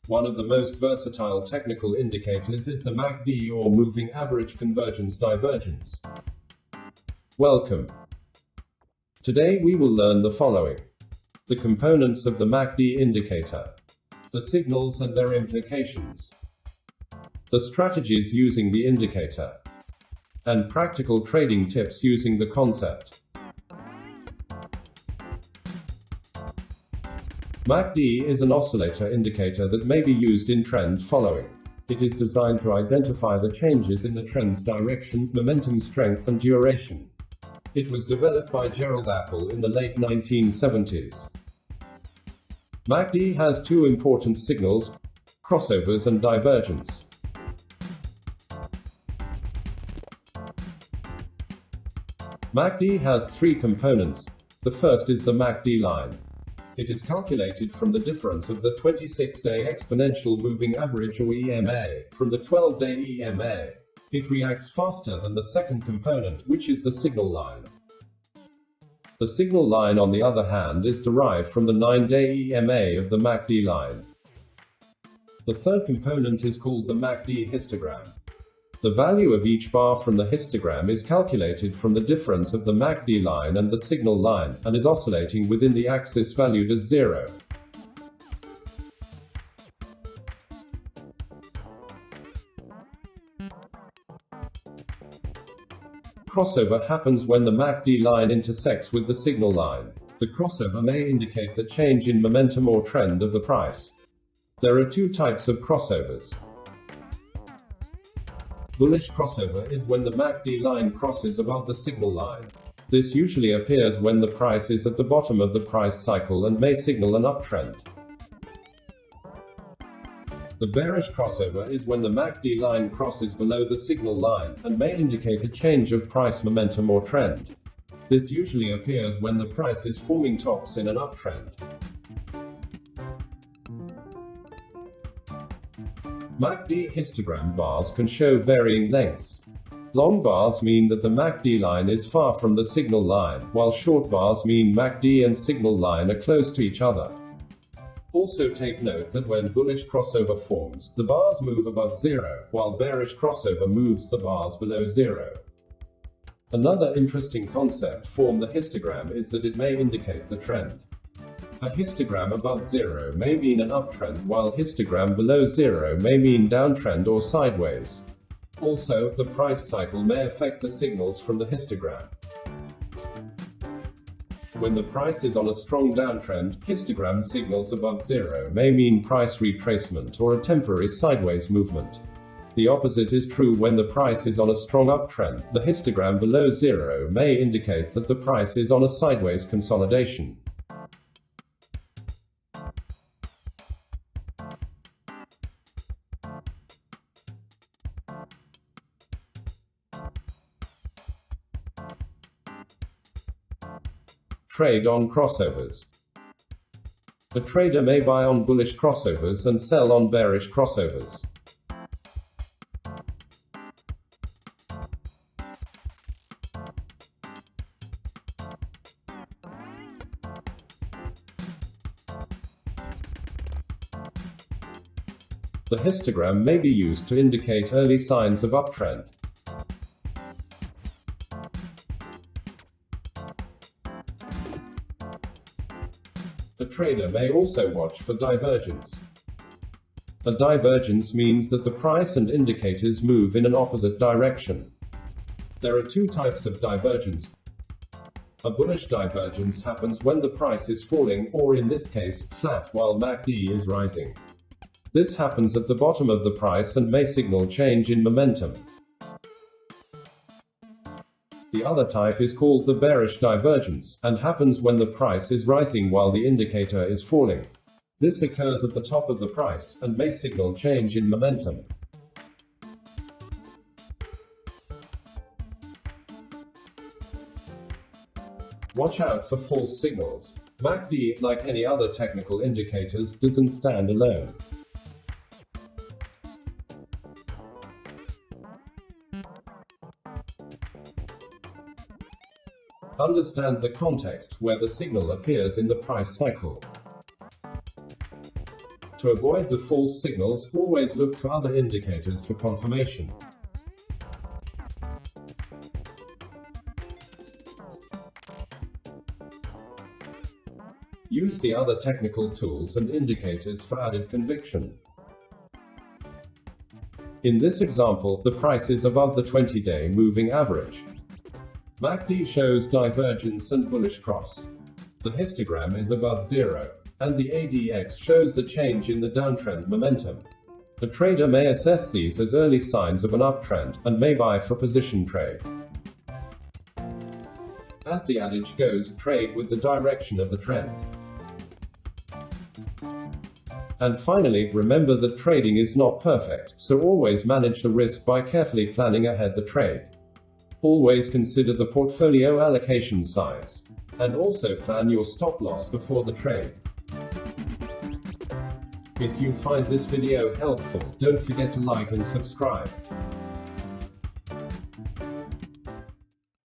One of the most versatile technical indicators is the MACD, or Moving Average Convergence Divergence. Welcome. Today we will learn the following: the components of the MACD indicator, the signals and their implications, the strategies using the indicator, and practical trading tips using the concept. MACD is an oscillator indicator that may be used in trend following. It is designed to identify the changes in the trend's direction, momentum, strength, and duration. It was developed by Gerald Appel in the late 1970s. MACD has two important signals: crossovers and divergence. MACD has three components. The first is the MACD line. It is calculated from the difference of the 26-day exponential moving average, or EMA, from the 12-day EMA. It reacts faster than the second component, which is the signal line. The signal line, on the other hand, is derived from the 9-day EMA of the MACD line. The third component is called the MACD histogram. The value of each bar from the histogram is calculated from the difference of the MACD line and the signal line, and is oscillating within the axis valued as 0. Crossover happens when the MACD line intersects with the signal line. The crossover may indicate the change in momentum or trend of the price. There are two types of crossovers. Bullish crossover is when the MACD line crosses above the signal line. This usually appears when the price is at the bottom of the price cycle and may signal an uptrend. The bearish crossover is when the MACD line crosses below the signal line, and may indicate a change of price momentum or trend. This usually appears when the price is forming tops in an uptrend. MACD histogram bars can show varying lengths. Long bars mean that the MACD line is far from the signal line, while short bars mean MACD and signal line are close to each other. Also take note that when bullish crossover forms, the bars move above 0, while bearish crossover moves the bars below 0. Another interesting concept for the histogram is that it may indicate the trend. A histogram above 0 may mean an uptrend, while histogram below 0 may mean downtrend or sideways. Also, the price cycle may affect the signals from the histogram. When the price is on a strong downtrend, histogram signals above 0 may mean price retracement or a temporary sideways movement. The opposite is true when the price is on a strong uptrend. The histogram below 0 may indicate that the price is on a sideways consolidation. Trade on crossovers. A trader may buy on bullish crossovers and sell on bearish crossovers. The histogram may be used to indicate early signs of uptrend. A trader may also watch for divergence. A divergence means that the price and indicators move in an opposite direction. There are two types of divergence. A bullish divergence happens when the price is falling, or in this case, flat, while MACD is rising. This happens at the bottom of the price and may signal change in momentum. The other type is called the bearish divergence, and happens when the price is rising while the indicator is falling. This occurs at the top of the price, and may signal change in momentum. Watch out for false signals. MACD, like any other technical indicators, doesn't stand alone. Understand the context where the signal appears in the price cycle. To avoid the false signals, always look for other indicators for confirmation. Use the other technical tools and indicators for added conviction. In this example, the price is above the 20-day moving average. MACD shows divergence and bullish cross. The histogram is above zero, and the ADX shows the change in the downtrend momentum. A trader may assess these as early signs of an uptrend, and may buy for position trade. As the adage goes, trade with the direction of the trend. And finally, remember that trading is not perfect, so always manage the risk by carefully planning ahead the trade. Always consider the portfolio allocation size. And also plan your stop loss before the trade. If you find this video helpful, don't forget to like and subscribe.